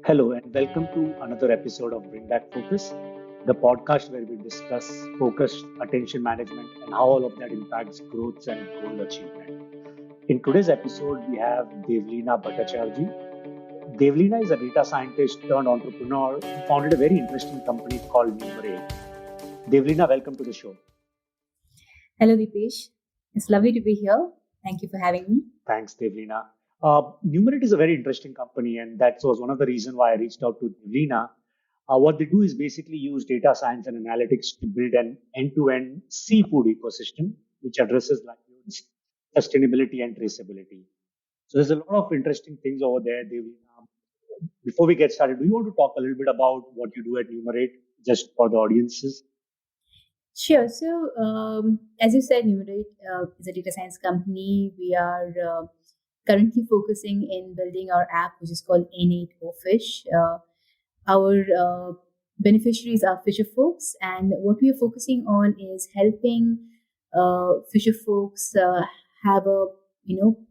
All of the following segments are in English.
Hello, and welcome to another episode of Bring Back Focus, the podcast where we discuss focus, attention management, and how all of that impacts growth and goal achievement. In today's episode, we have Devleena Bhattacharjee. Devleena is a data scientist turned entrepreneur who founded a very interesting company called Numerate. Devleena, welcome to the show. Hello, Dipesh. It's lovely to be here. Thank you for having me. Thanks, Devleena. Numerate is a very interesting company, and that was one of the reasons why I reached out to Devleena. What they do is basically use data science and analytics to build an end-to-end seafood ecosystem, which addresses livelihoods, sustainability, and traceability. So there's a lot of interesting things over there. Devleena. Before we get started, do you want to talk a little bit about what you do at Numerate, just for the audiences? Sure. As you said, Numerate is a data science company. We are currently focusing in building our app, which is called Innate or Fish. Our beneficiaries are fisher folks, and what we are focusing on is helping fisher folks have a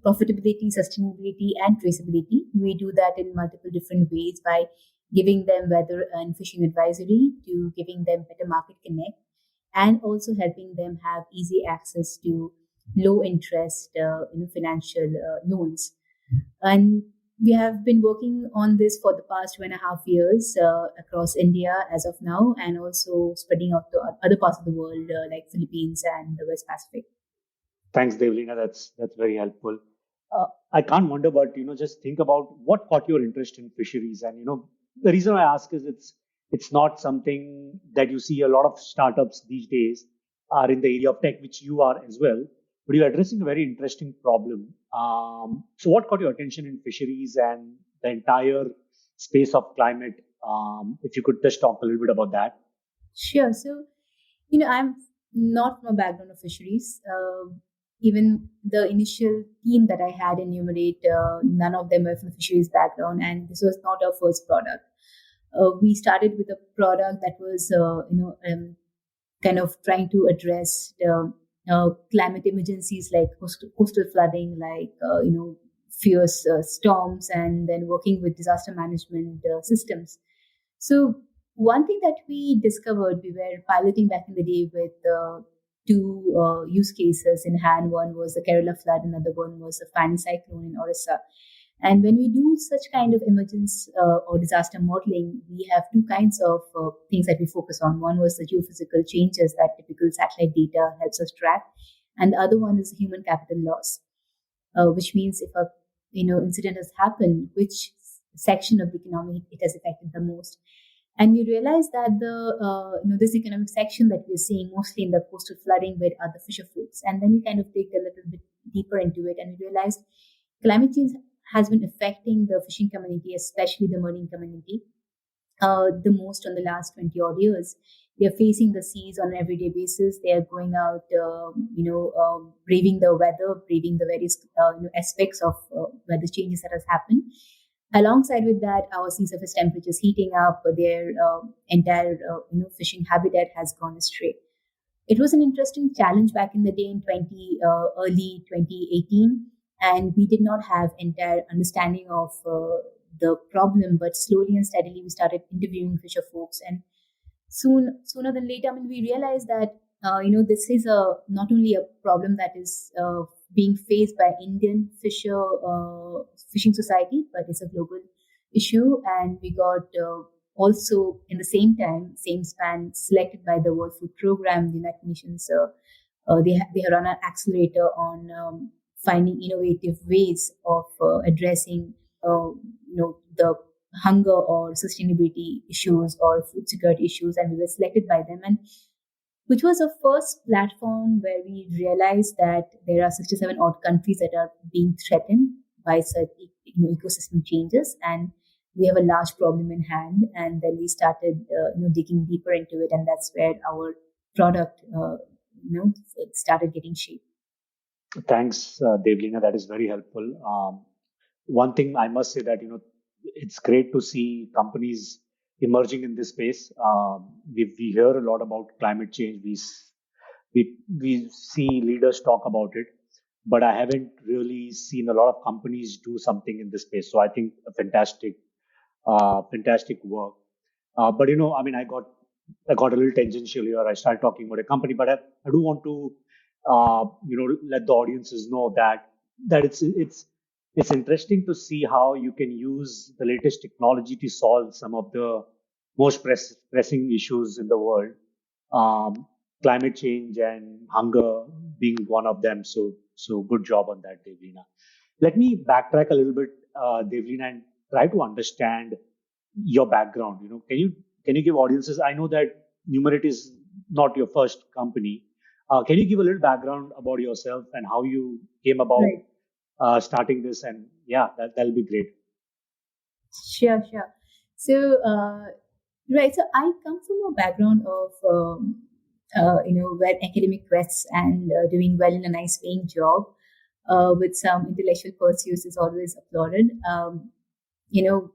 profitability, sustainability, and traceability. We do that in multiple different ways by giving them weather and fishing advisory, to giving them better market connect, and also helping them have easy access to low interest financial loans. And we have been working on this for the past 2.5 years across India as of now, and also spreading out to other parts of the world like Philippines and the West Pacific. Thanks, Devlina. That's very helpful. I can't wonder, but just think about what caught your interest in fisheries. And the reason I ask is it's not something that you see a lot of startups these days are in the area of tech, which you are as well. But you're addressing a very interesting problem. So, what caught your attention in fisheries and the entire space of climate? If you could just talk a little bit about that. Sure. I'm not from a background of fisheries. Even the initial team that I had in Numerate, none of them were from the fisheries background, and this was not our first product. We started with a product that was, kind of trying to address climate emergencies like coastal flooding, like fierce storms, and then working with disaster management systems. So one thing that we discovered, we were piloting back in the day with two use cases in hand. One was the Kerala flood, another one was the Fani cyclone in Orissa. And when we do such kind of emergence or disaster modeling, we have two kinds of things that we focus on. One was the geophysical changes that typical satellite data helps us track, and the other one is human capital loss, which means if a incident has happened, which section of the economy it has affected the most. And we realize that this economic section that we're seeing mostly in the coastal flooding with are the fisher folks. And then we kind of dig a little bit deeper into it, and we realized climate change has been affecting the fishing community, especially the marine community, the most on the last 20 odd years. They are facing the seas on an everyday basis. They are going out, braving the weather, braving the various aspects of weather changes that has happened. Alongside with that, our sea surface temperatures heating up, their entire fishing habitat has gone astray. It was an interesting challenge back in the day in early 2018, and we did not have entire understanding of the problem. But slowly and steadily, we started interviewing fisher folks, and sooner than later, I mean, we realized that this is not only a problem that is being faced by Indian fishing society, but it's a global issue. And we got also in the same span, selected by the World Food Program, the United Nations. They run an accelerator on finding innovative ways of addressing the hunger or sustainability issues or food security issues, and we were selected by them, and which was the first platform where we realized that there are 67 odd countries that are being threatened by such ecosystem changes, and we have a large problem in hand. And then we started digging deeper into it, and that's where our product started getting shape. Thanks, Devlina. That is very helpful. One thing I must say that it's great to see companies emerging in this space. We hear a lot about climate change. We see leaders talk about it, but I haven't really seen a lot of companies do something in this space. So I think a fantastic fantastic work. But I mean, I got a little tangential here. I started talking about a company, but I do want to let the audiences know that it's interesting to see how you can use the latest technology to solve some of the most pressing issues in the world. Um, Climate change and hunger being one of them. So good job on that, Devleena. Let me backtrack a little bit, Devleena, and try to understand your background. Can you give audiences? I know that Numerate is not your first company. Can you give a little background about yourself and how you came about Right. starting this? And yeah, that'll be great. Sure, sure. So, right. So I come from a background of, well, academic quests and doing well in a nice paying job with some intellectual pursuits is always applauded. You know,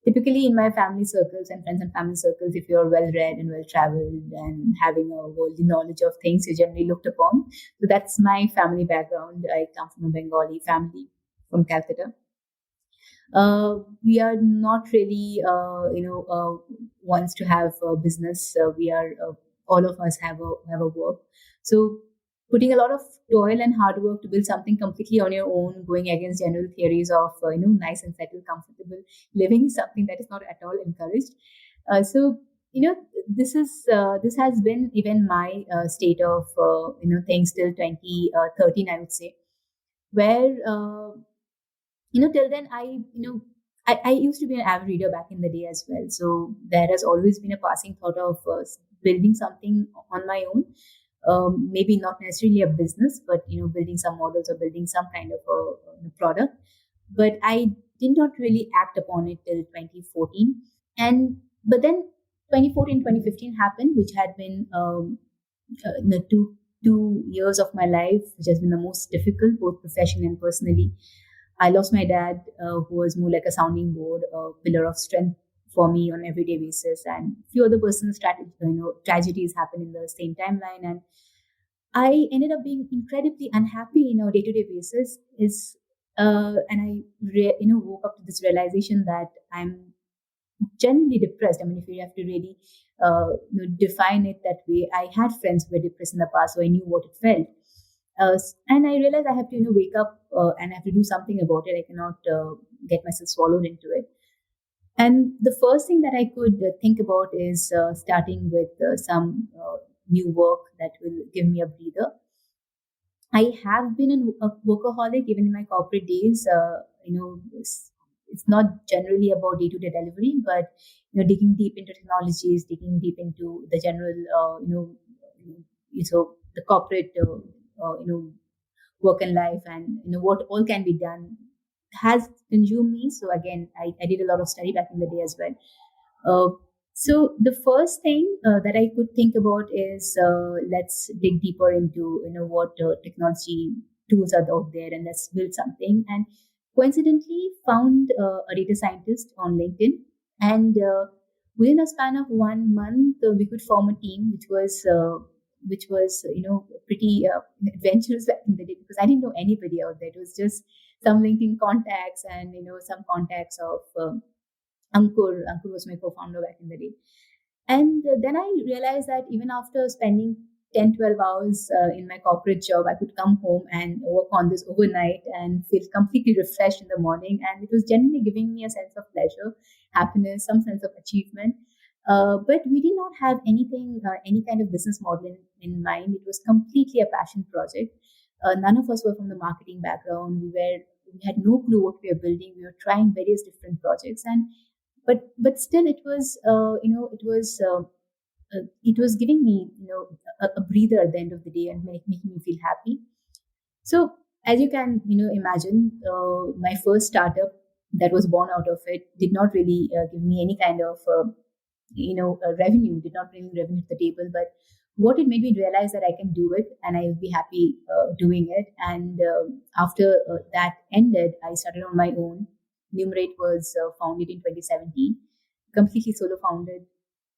Typically in my family circles and friends and family circles, if you're well read and well traveled and having a worldly knowledge of things, you're generally looked upon. So that's my family background. I come from a Bengali family from Calcutta. We are not really, wants to have a business. We are all of us have a work. So putting a lot of toil and hard work to build something completely on your own, going against general theories of nice and settled, comfortable living is something that is not at all encouraged. So this has been even my state of things till 2013, I would say, where till then I used to be an avid reader back in the day as well. So there has always been a passing thought of building something on my own. Maybe not necessarily a business, but building some models or building some kind of a product. But I did not really act upon it till 2014. And but then 2014, 2015 happened, which had been the two years of my life, which has been the most difficult, both professionally and personally. I lost my dad, who was more like a sounding board, a pillar of strength for me on everyday basis, and few other personal tragedies happened in the same timeline, and I ended up being incredibly unhappy, day-to-day basis. And I, woke up to this realization that I'm generally depressed. I mean, if you have to really define it that way, I had friends who were depressed in the past, so I knew what it felt. And I realized I have to, wake up and I have to do something about it. I cannot get myself swallowed into it. And the first thing that I could think about is starting with some new work that will give me a breather. I have been a workaholic even in my corporate days. It's not generally about day-to-day delivery, but digging deep into technologies, digging deep into the general, so the corporate, work and life, and what all can be done has consumed me. So again, I did a lot of study back in the day as well. Uh, so the first thing that I could think about is let's dig deeper into what technology tools are out there, and let's build something. And coincidentally, found a data scientist on LinkedIn, and within a span of 1 month, we could form a team, which was pretty adventurous back in the day because I didn't know anybody out there. It was just some LinkedIn contacts and some contacts of Ankur. Ankur was my co-founder back in the day. And then I realized that even after spending 10, 12 hours in my corporate job, I could come home and work on this overnight and feel completely refreshed in the morning. And it was genuinely giving me a sense of pleasure, happiness, some sense of achievement. But we did not have anything, any kind of business model in mind. It was completely a passion project. None of us were from the marketing background. We had no clue what we were building. We were trying various different projects, and but still it was giving me a breather at the end of the day and making me feel happy. So as you can imagine, my first startup that was born out of it did not really give me any kind of revenue, did not bring revenue to the table, but what it made me realize that I can do it and I will be happy doing it. And after that ended, I started on my own. Numerate was founded in 2017, completely solo founded.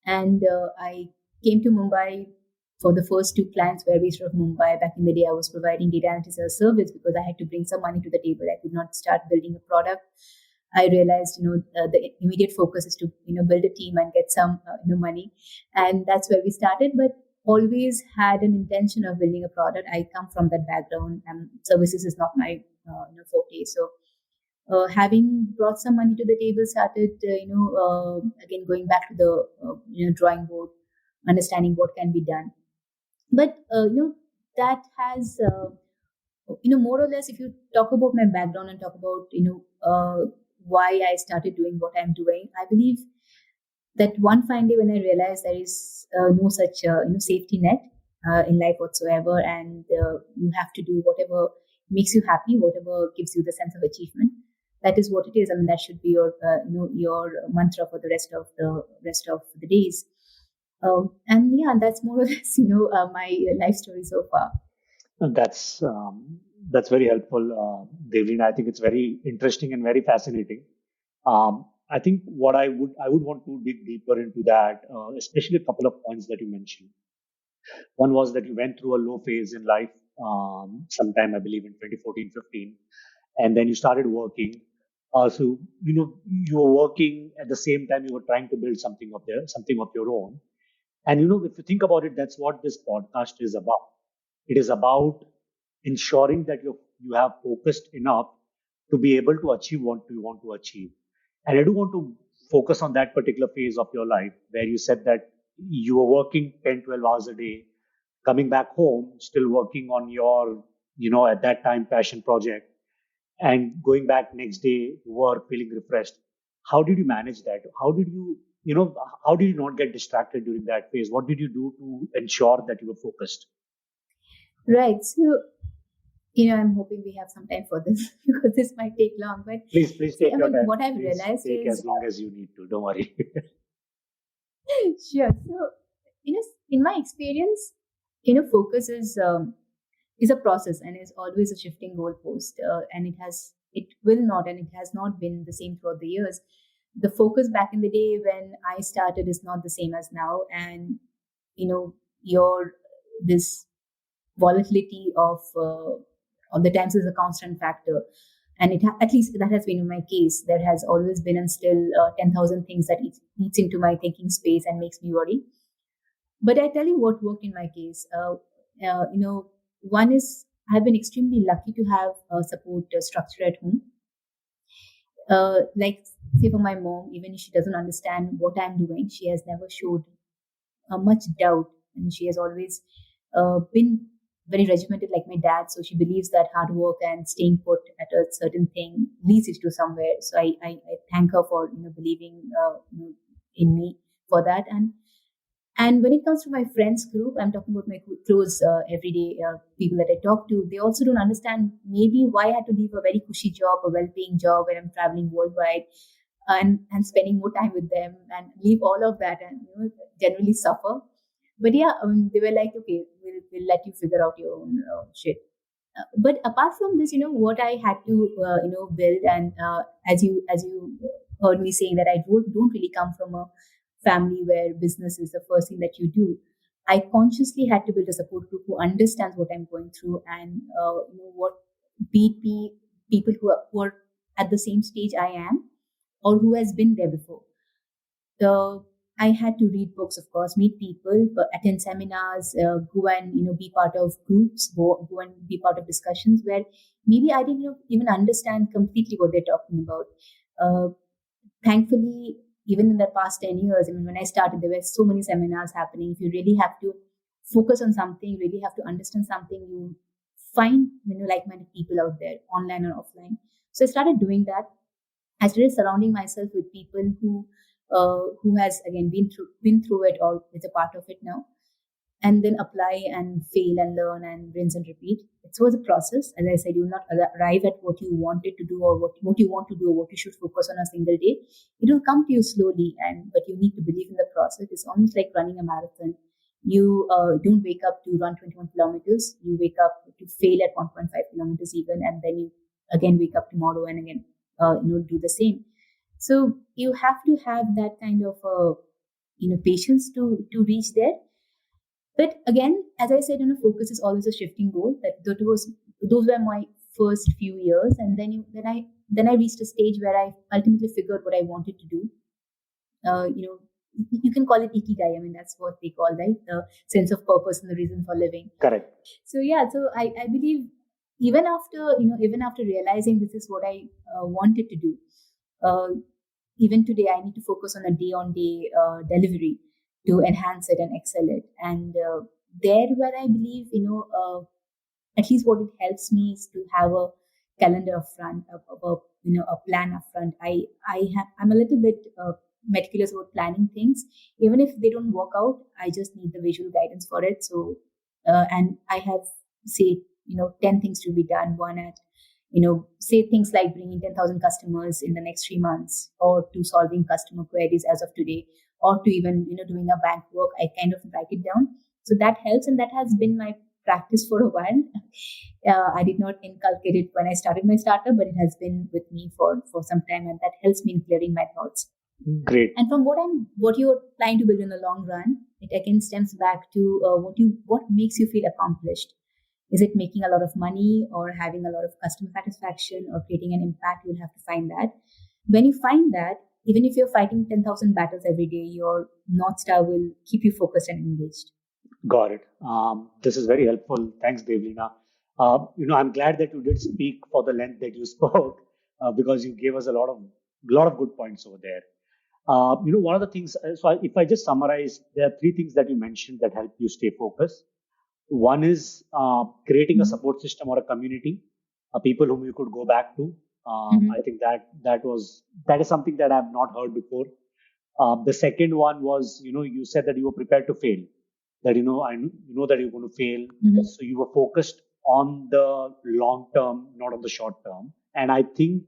And I came to Mumbai for the first two clients were based out of Mumbai. Back in the day, I was providing data analytics as a service because I had to bring some money to the table. I could not start building a product I realized, the immediate focus is to, build a team and get some, money. And that's where we started, but always had an intention of building a product. I come from that background, and services is not my, forte. So, having brought some money to the table, started, again, going back to the, drawing board, understanding what can be done. But, that has, more or less, if you talk about my background and talk about, why I started doing what I'm doing, I believe that one fine day when I realized there is no such safety net in life whatsoever, and you have to do whatever makes you happy, whatever gives you the sense of achievement. That is what it is. I mean, that should be your your mantra for the rest of the days. And yeah, that's more or less my life story so far. And that's very helpful, Devlin. I think it's very interesting and very fascinating. I think what I would want to dig deeper into that, especially a couple of points that you mentioned. One was that you went through a low phase in life, sometime I believe in 2014, 15, and then you started working. So you were working at the same time you were trying to build something of your own. And if you think about it, that's what this podcast is about. It is about ensuring that you have focused enough to be able to achieve what you want to achieve. And I do want to focus on that particular phase of your life where you said that you were working 10, 12 hours a day, coming back home, still working on your, at that time, passion project, and going back next day to work feeling refreshed. How did you manage that? How did you not get distracted during that phase? What did you do to ensure that you were focused? Right. So, I'm hoping we have some time for this because this might take long. But Please see, take I your mean, time. what I've Please realized take as is, long as you need to. Don't worry. sure. So, in my experience, focus is a process and is always a shifting goalpost, and it will not, and it has not been the same throughout the years. The focus back in the day when I started is not the same as now, and your this volatility of the times is a constant factor. And at least that has been in my case. There has always been and still 10,000 things that eats into my thinking space and makes me worry. But I tell you what worked in my case. One is I've been extremely lucky to have a support structure at home. Like, say, for my mom, even if she doesn't understand what I'm doing, she has never showed much doubt, and she has always been very regimented like my dad. So she believes that hard work and staying put at a certain thing leads it to somewhere. So I thank her for believing in me for that. And when it comes to my friends group, I'm talking about my close everyday people that I talk to. They also don't understand maybe why I had to leave a very cushy job, a well-paying job where I'm traveling worldwide, and spending more time with them, and leave all of that and generally suffer. But yeah, they were like, okay, we'll let you figure out your own shit. But apart from this, what I had to build, and as you heard me saying that I don't really come from a family where business is the first thing that you do. I consciously had to build a support group who understands what I'm going through, and what be people who are at the same stage I am, or who has been there before. So I had to read books, of course, meet people, but attend seminars, go and be part of groups, go and be part of discussions where maybe I didn't even understand completely what they're talking about. Uh, Thankfully, even in the past 10 years, I mean, when I started, there were so many seminars happening. If you really have to focus on something, really have to understand something, you find like-minded people out there, online or offline. So I started doing that. I started surrounding myself with people who has again been through it or is a part of it now, and then apply and fail and learn and rinse and repeat. It was a process. As I said, you will not arrive at what you wanted to do, or what you want to do, or what you should focus on a single day. It will come to you slowly, but you need to believe in the process. It's almost like running a marathon. You don't wake up to run 21 kilometers. You wake up to fail at 1.5 kilometers even, and then you again wake up tomorrow and again do the same. So you have to have that kind of patience to reach there. But again, as I said, focus is always a shifting goal. Those were my first few years, and then I reached a stage where I ultimately figured what I wanted to do. You can call it ikigai. I mean, that's what they call, right? The sense of purpose and the reason for living. Correct. So yeah, so I believe even after realizing this is what I wanted to do, uh, even today I need to focus on a day on day delivery to enhance it and excel it. And there where I believe, at least what it helps me is to have a calendar up front, a plan up front. I'm a little bit meticulous about planning things. Even if they don't work out, I just need the visual guidance for it. So and I have, say, 10 things to be done. One at, say things like bringing 10,000 customers in the next 3 months, or to solving customer queries as of today, or to even, doing a bank work. I kind of write it down. So that helps, and that has been my practice for a while. I did not inculcate it when I started my startup, but it has been with me for some time, and that helps me in clearing my thoughts. Great. And from what you're planning to build in the long run, it again stems back to what makes you feel accomplished. Is it making a lot of money, or having a lot of customer satisfaction, or creating an impact? You'll have to find that. When you find that, even if you're fighting 10,000 battles every day, your North Star will keep you focused and engaged. Got it. This is very helpful. Thanks, Devlina. I'm glad that you did speak for the length that you spoke, because you gave us a lot of good points over there. One of the things. If I just summarize, there are three things that you mentioned that help you stay focused. One is creating a Mhm. support system or a community, people whom you could go back to. Mhm. I think that is something that I've not heard before. The second one was, you said that you were prepared to fail, that you know that you're going to fail, Mhm. so you were focused on the long term, not on the short term. And I think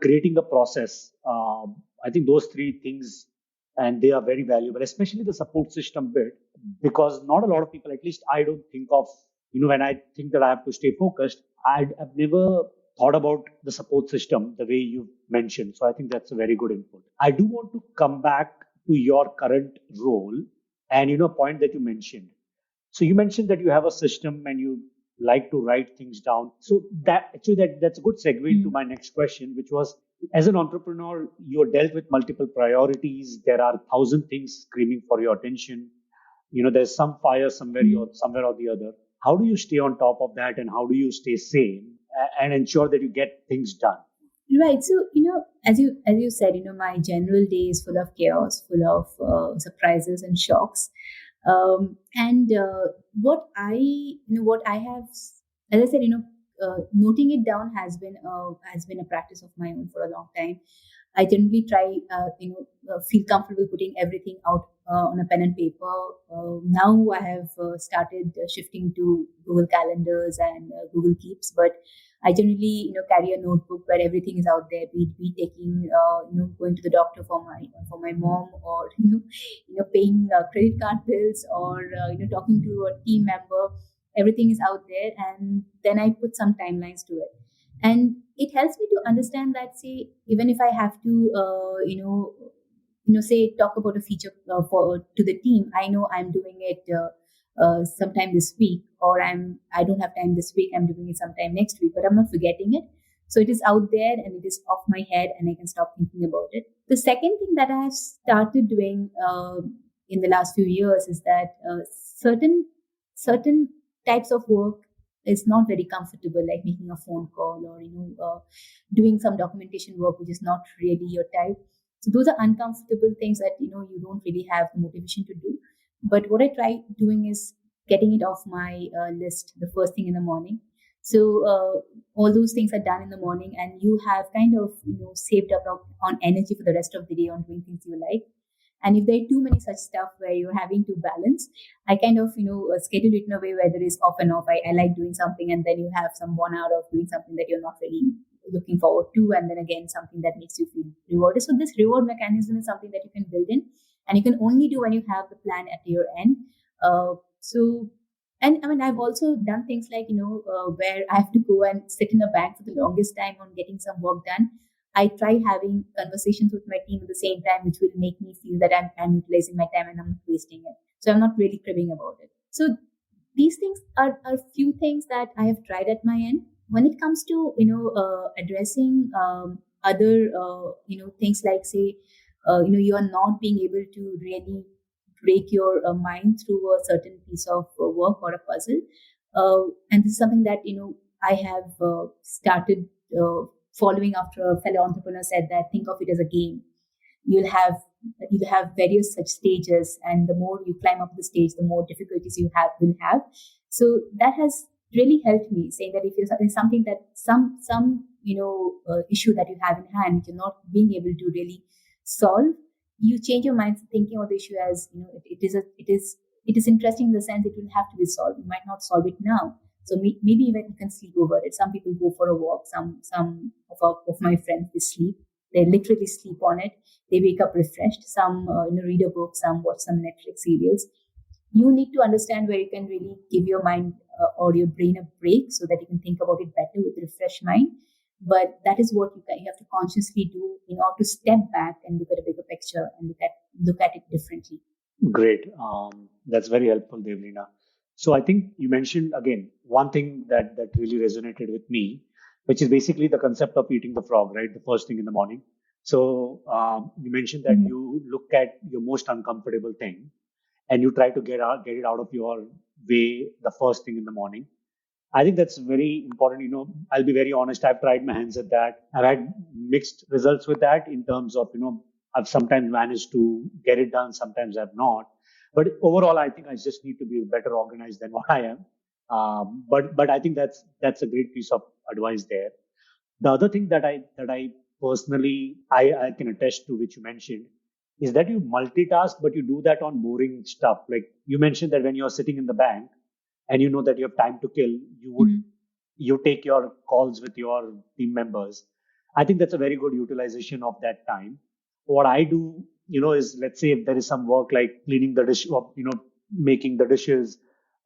creating a process, I think those three things, and they are very valuable, especially the support system bit, because not a lot of people, at least I don't think of, when I think that I have to stay focused, I've never thought about the support system the way you mentioned. So I think that's a very good input. I do want to come back to your current role and, point that you mentioned. So you mentioned that you have a system and you like to write things down. So that's a good segue into Mhm. my next question, which was, as an entrepreneur, you're dealt with multiple priorities. There are 1,000 things screaming for your attention. There's some fire somewhere or the other. How do you stay on top of that, and how do you stay sane and ensure that you get things done? Right. So, as you said, my general day is full of chaos, full of surprises and shocks. And what I have, as I said, noting it down has been a practice of my own for a long time. I generally try, feel comfortable putting everything out on a pen and paper. Now I have started shifting to Google Calendars and Google Keeps, but I generally, carry a notebook where everything is out there. Be taking, going to the doctor for my mom, or paying credit card bills, or talking to a team member. Everything is out there, and then I put some timelines to it, and it helps me to understand that, say, even if I have to say talk about a feature for to the team, I know I'm doing it sometime this week, or I don't have time this week, I'm doing it sometime next week, but I'm not forgetting it. So it is out there and it is off my head, and I can stop thinking about it. The second thing that I have started doing in the last few years is that certain types of work is not very comfortable, like making a phone call, or doing some documentation work which is not really your type. So those are uncomfortable things that you don't really have the motivation to do. But what I try doing is getting it off my list the first thing in the morning. So all those things are done in the morning, and you have kind of saved up on energy for the rest of the day on doing things you like. And if there are too many such stuff where you're having to balance, I kind of, schedule it in a way where there is off and off. I like doing something, and then you have some 1 hour of doing something that you're not really looking forward to. And then again, something that makes you feel rewarded. So this reward mechanism is something that you can build in, and you can only do when you have the plan at your end. So, and I mean, I've also done things like, where I have to go and sit in a bank for the longest time on getting some work done. I try having conversations with my team at the same time, which will make me feel that I'm utilizing my time and I'm not wasting it. So I'm not really cribbing about it. So these things are few things that I have tried at my end. when it comes to addressing other things like, say, you are not being able to really break your mind through a certain piece of work or a puzzle, and this is something that I have started following after a fellow entrepreneur said that think of it as a game. you'll have you'll have various such stages, and the more you climb up the stage, the more difficulties you have will have. So that has really helped me, saying that if there's something that some issue that you have in hand, you're not being able to really solve, you change your mind thinking of the issue as, it is interesting in the sense it will have to be solved. You might not solve it now, so maybe even you can sleep over it. Some people go for a walk. Some of my friends, they sleep. They literally sleep on it. They wake up refreshed. Some read a book. Some watch some Netflix serials. You need to understand where you can really give your mind or your brain a break so that you can think about it better with a refreshed mind. But that is what you have to consciously do in order to step back and look at a bigger picture and look at it differently. Great. That's very helpful, Devleena. So I think you mentioned again one thing that really resonated with me, which is basically the concept of eating the frog, right? The first thing in the morning. So you mentioned that Mhm. you look at your most uncomfortable thing and you try to get it out of your way the first thing in the morning. I think that's very important. I'll be very honest. I've tried my hands at that. I've had mixed results with that in terms of, I've sometimes managed to get it done, sometimes I've not. But overall, I think I just need to be better organized than what I am. But I think that's a great piece of advice there. The other thing that I personally I can attest to, which you mentioned, is that you multitask, but you do that on boring stuff. Like you mentioned that when you're sitting in the bank and you know that you have time to kill, Mhm. you take your calls with your team members. I think that's a very good utilization of that time. What I do, is let's say if there is some work like cleaning the dish or, making the dishes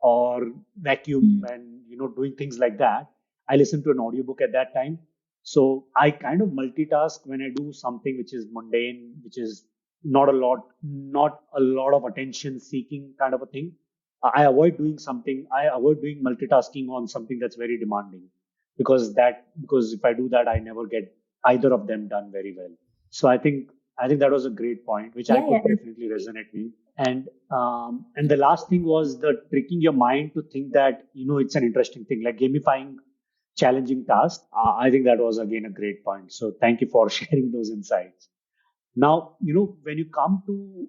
or vacuum Mhm. and, doing things like that, I listen to an audiobook at that time. So I kind of multitask when I do something which is mundane, which is not a lot of attention seeking kind of a thing. I avoid doing multitasking on something that's very demanding because if I do that, I never get either of them done very well. So I think that was a great point, which I Yeah, yeah, could definitely resonate with. And the last thing was the tricking your mind to think that it's an interesting thing, like gamifying challenging tasks. I think that was again a great point. So thank you for sharing those insights. Now, when you come to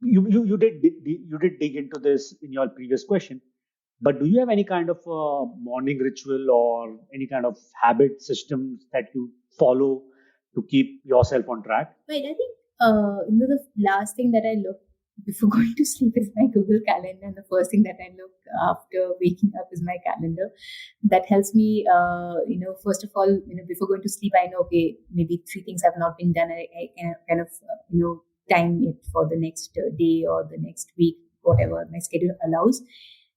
you did dig into this in your previous question, but do you have any kind of morning ritual or any kind of habit systems that you follow to keep yourself on track? Wait, I think the last thing that I look before going to sleep is my Google Calendar, and the first thing that I look after waking up is my calendar. That helps me, first of all, before going to sleep, I know, okay, maybe three things have not been done. I can kind of, time it for the next day or the next week, whatever my schedule allows.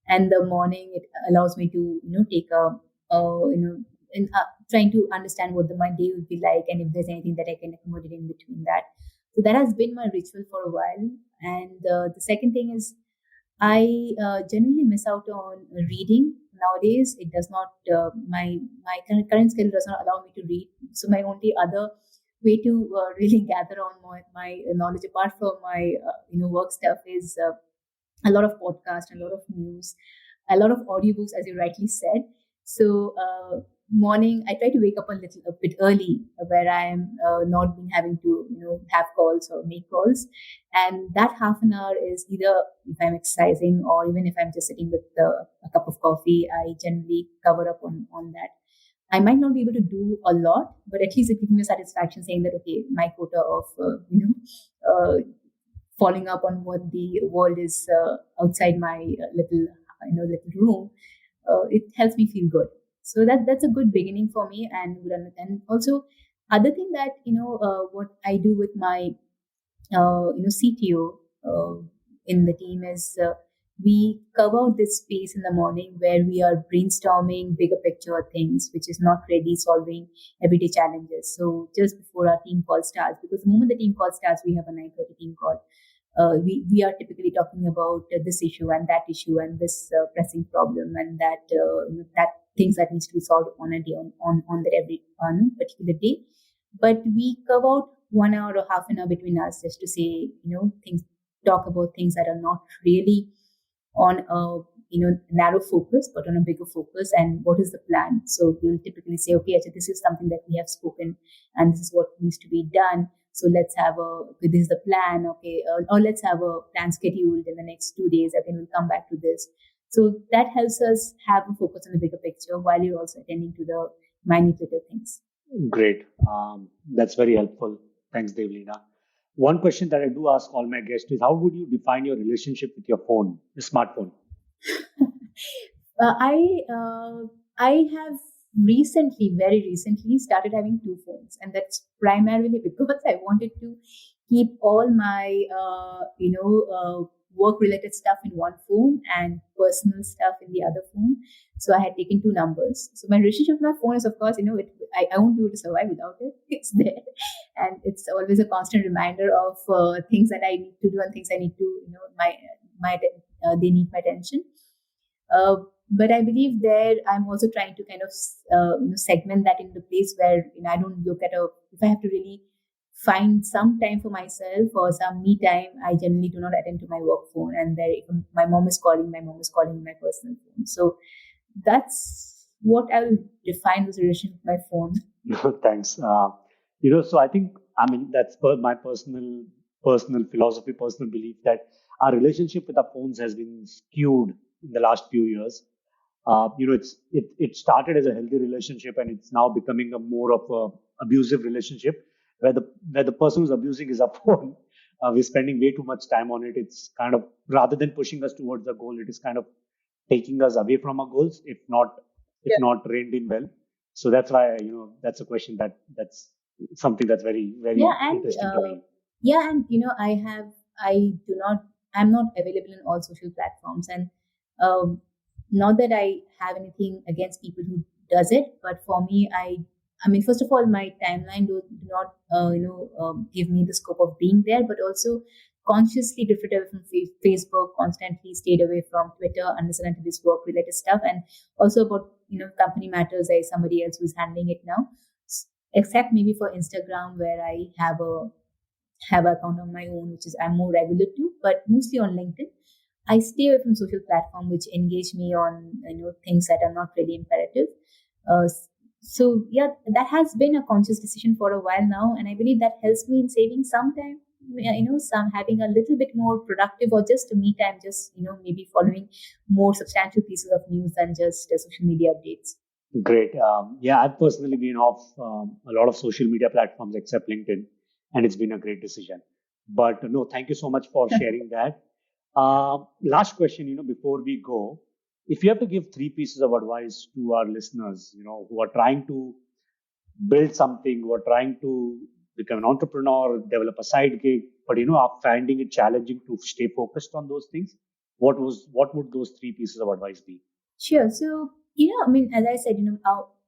And the morning, it allows me to, take and trying to understand what my day would be like, and if there's anything that I can accommodate in between that. So that has been my ritual for a while. And the second thing is I generally miss out on reading nowadays. It does not my current schedule does not allow me to read. So my only other way to really gather on my knowledge apart from my work stuff is a lot of podcasts, a lot of news, a lot of audiobooks, as you rightly said. So morning, I try to wake up a bit early, where I am not being having to have calls or make calls, and that half an hour is either if I'm exercising or even if I'm just sitting with a cup of coffee. I generally cover up on that. I might not be able to do a lot, but at least it gives me a satisfaction saying that okay, my quota of following up on what the world is outside my little room, it helps me feel good. So that's a good beginning for me. And also other thing that what I do with my CTO in the team is we cover out this space in the morning where we are brainstorming bigger picture things, which is not really solving everyday challenges. So just before our team call starts, because the moment the team call starts, we have a 9:30 team call. We are typically talking about this issue and that issue and this pressing problem and that things that needs to be solved on a day on that every particular day. But we carve out 1 hour or half an hour between us just to say, things, talk about things that are not really on a narrow focus, but on a bigger focus. And what is the plan? So we'll typically say, okay, Acha, this is something that we have spoken, and this is what needs to be done. So let's have okay, this is the plan, okay, or let's have a plan scheduled in the next 2 days. Again, we'll come back to this. So that helps us have a focus on the bigger picture while you're also attending to the minute little things. Great. That's very helpful. Thanks, Devleena. One question that I do ask all my guests is how would you define your relationship with your phone, the smartphone? Uh, I I have recently, very recently, started having two phones, and that's primarily because I wanted to keep all my work related stuff in one phone and personal stuff in the other phone. So I had taken two numbers. So my relationship with my phone is, of course, I won't be able to survive without it. It's there, and it's always a constant reminder of things that I need to do and things I need to, my they need my attention. uh, but I believe there I'm also trying to kind of segment that in the place where I don't look at a if I have to really find some time for myself or some me time, I generally do not attend to my work phone. And there, if my mom is calling, my mom is calling my personal phone. So that's what I will define as a relationship with my phone. Thanks. So I think, I mean, that's my personal philosophy, personal belief that our relationship with our phones has been skewed in the last few years. It started as a healthy relationship and it's now becoming a more of a abusive relationship where the person who's abusing is our phone. We're spending way too much time on it. It's kind of rather than pushing us towards the goal, it is kind of taking us away from our goals, if not reined in well. So that's why that's a question that's something that's very Yeah, very and interesting to me. yeah, and I do not, I'm not available in all social platforms, and um, not that I have anything against people who does it, but for me, I mean, first of all, my timeline do not, give me the scope of being there, but also consciously drifted away from Facebook, constantly stayed away from Twitter, unless and until this work related stuff, and also about company matters. There is somebody else who's handling it now, except maybe for Instagram, where I have an account on my own, which is I'm more regular to, but mostly on LinkedIn. I stay away from social platform which engage me on things that are not really imperative. Uh, so yeah, that has been a conscious decision for a while now, and I believe that helps me in saving some time. Some having a little bit more productive or just a me time, just maybe following more substantial pieces of news than just social media updates. Great. Yeah, I've personally been off a lot of social media platforms except LinkedIn, and it's been a great decision. But no, thank you so much for sharing that. Last question, before we go, if you have to give three pieces of advice to our listeners, who are trying to build something, who are trying to become an entrepreneur, develop a side gig, but are finding it challenging to stay focused on those things, what would those three pieces of advice be? Sure. So, I mean, as I said,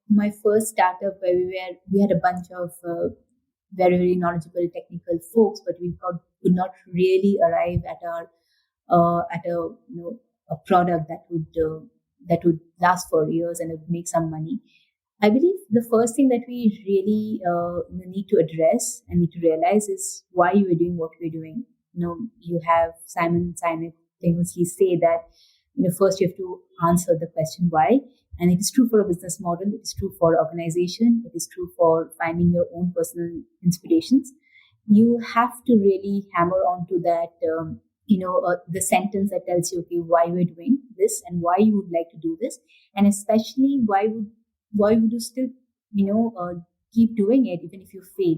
my first startup where we had a bunch of very, very knowledgeable technical folks, but could not really arrive at a product that would last for years and would make some money. I believe the first thing that we really need to address and need to realize is why you are doing what we're doing. You have Simon Sinek famously say that first you have to answer the question why, and it is true for a business model. It is true for organization. It is true for finding your own personal inspirations. You have to really hammer onto that. The sentence that tells you, okay, why we're doing this and why you would like to do this, and especially why would you still keep doing it even if you fail.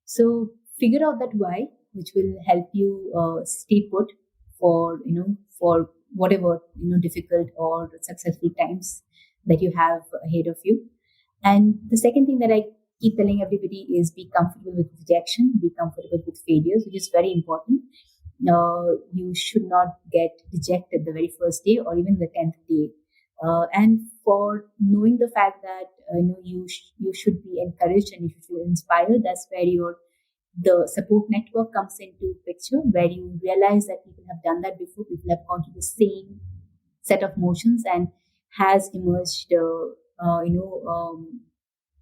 So figure out that why, which will help you stay put for whatever difficult or successful times that you have ahead of you. And the second thing that I keep telling everybody is be comfortable with rejection, be comfortable with failures, which is very important. You should not get rejected the very first day or even the 10th day. And for knowing the fact that you should be encouraged and you should feel inspired, that's where the support network comes into picture, where you realize that people have done that before, people have gone through the same set of motions and has emerged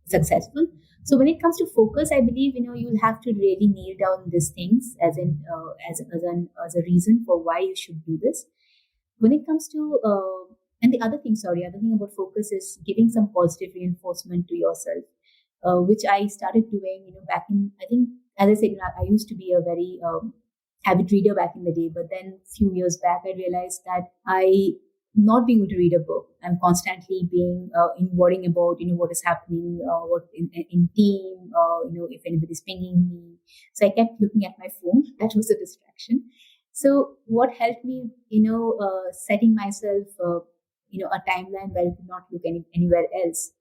successful. So when it comes to focus, I believe you'll have to really nail down these things as in as a reason for why you should do this. When it comes to and the other thing, sorry, other thing about focus is giving some positive reinforcement to yourself, which I started doing, back in, I think, as I said, I used to be a very avid reader back in the day, but then a few years back, I realized that I not being able to read a book. I'm constantly being in worrying about what is happening, what in team, if anybody's pinging me. So I kept looking at my phone. That was a distraction. So what helped me, setting myself, a timeline where I could not look anywhere else.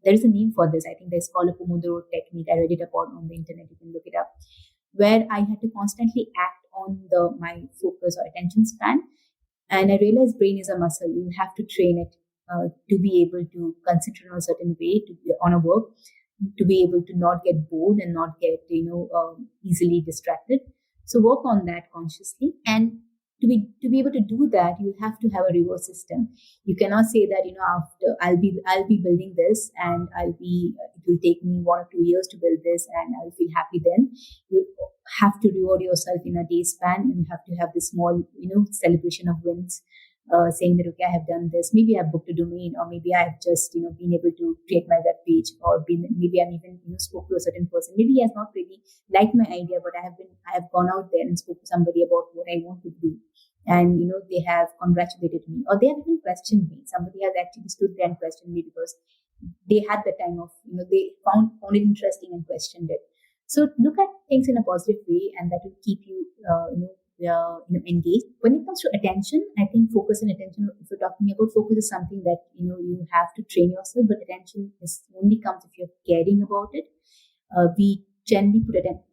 There is a name for this. I think there's called a Pomodoro technique. I read it about on the internet. You can look it up. Where I had to constantly act on my focus or attention span. And I realized brain is a muscle. You have to train it to be able to concentrate on a certain way, to be on a work, to be able to not get bored and not get easily distracted. So work on that consciously, and to be able to do that, you have to have a reward system. You cannot say that after I'll be building this, and it will take me 1 or 2 years to build this, and I'll feel happy then. You have to reward yourself in a day span, and you have to have this small celebration of wins, saying that, okay, I have done this. Maybe I've booked a domain, or maybe I've just been able to create my web page, or maybe I'm even spoke to a certain person. Maybe he has not really liked my idea, but I have gone out there and spoke to somebody about what I want to do, and they have congratulated me, or they have even questioned me. Somebody has actually stood there and questioned me because they had the time of they found it interesting and questioned it. So look at things in a positive way, and that will keep you engaged. When it comes to attention, I think focus and attention, if you're talking about focus, is something that you have to train yourself, but attention only comes if you're caring about it. We generally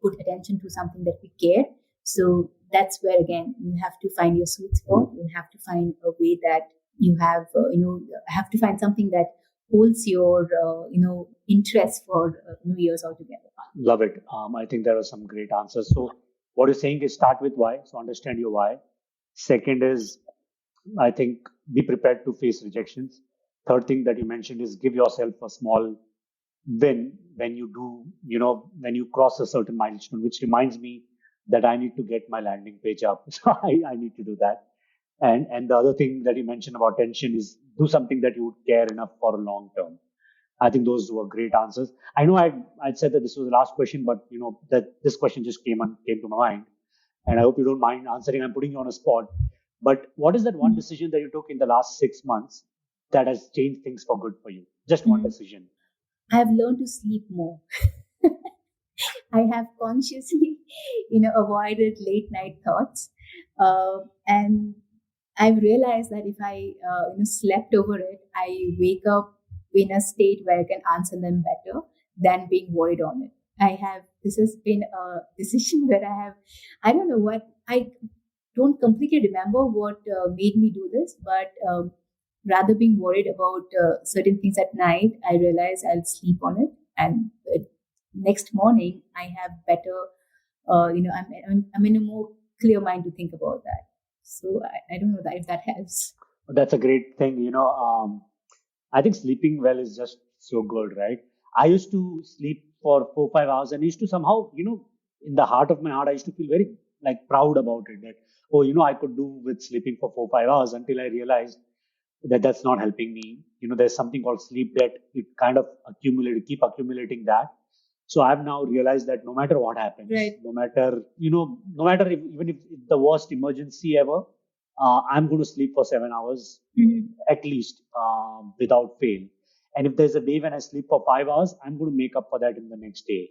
put attention to something that we care. So that's where, again, you have to find your sweet spot. You have to find a way that you have to find something that holds your interest for years altogether. Love it. I think there are some great answers. So what you're saying is start with why. So understand your why. Second is, I think, be prepared to face rejections. Third thing that you mentioned is give yourself a small win when you do, when you cross a certain milestone, which reminds me that I need to get my landing page up. So I need to do that. And the other thing that you mentioned about tension is do something that you would care enough for a long term. I think those were great answers. I know I'd said that this was the last question, but that this question just came to my mind, and I hope you don't mind answering. I'm putting you on a spot. But what is that one decision that you took in the last 6 months that has changed things for good for you? Just one decision. I have learned to sleep more. I have consciously, avoided late night thoughts, and I've realized that if I, slept over it, I wake up in a state where I can answer them better than being worried on it. This has been a decision where I don't know what, I don't completely remember what made me do this, but rather being worried about certain things at night, I realize I'll sleep on it, and next morning I have better, I'm in a more clear mind to think about that. So I don't know if that helps. That's a great thing. I think sleeping well is just so good, right? I used to sleep for 4 5 hours, and used to somehow, in the heart of my heart, I used to feel very like proud about it. That, oh, I could do with sleeping for 4 5 hours, until I realized that that's not helping me. There's something called sleep debt. It kind of keep accumulating that. So I've now realized that no matter what happens, Right. no matter even if it's the worst emergency ever, I'm going to sleep for 7 hours at least, without fail. And if there's a day when I sleep for 5 hours, I'm going to make up for that in the next day.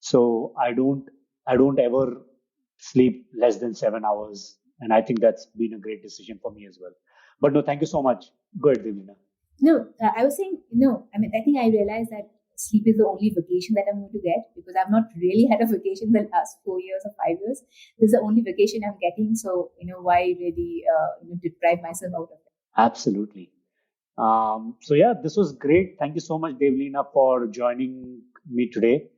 So I don't ever sleep less than 7 hours, and I think that's been a great decision for me as well. But no, thank you so much. Go ahead, Devleena. No, I was saying no. I mean, I think I realized that sleep is the only vacation that I'm going to get, because I've not really had a vacation the last 4 years or 5 years. This is the only vacation I'm getting. So, why really deprive myself out of it? Absolutely. So yeah, this was great. Thank you so much, Devleena, for joining me today.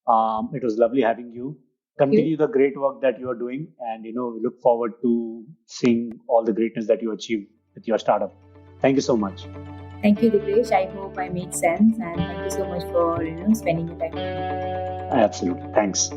It was lovely having you. Continue the great work that you are doing, and we look forward to seeing all the greatness that you achieve with your startup. Thank you so much. Thank you, Dipesh. I hope I made sense, and thank you so much for spending your time with me. Absolutely. Thanks.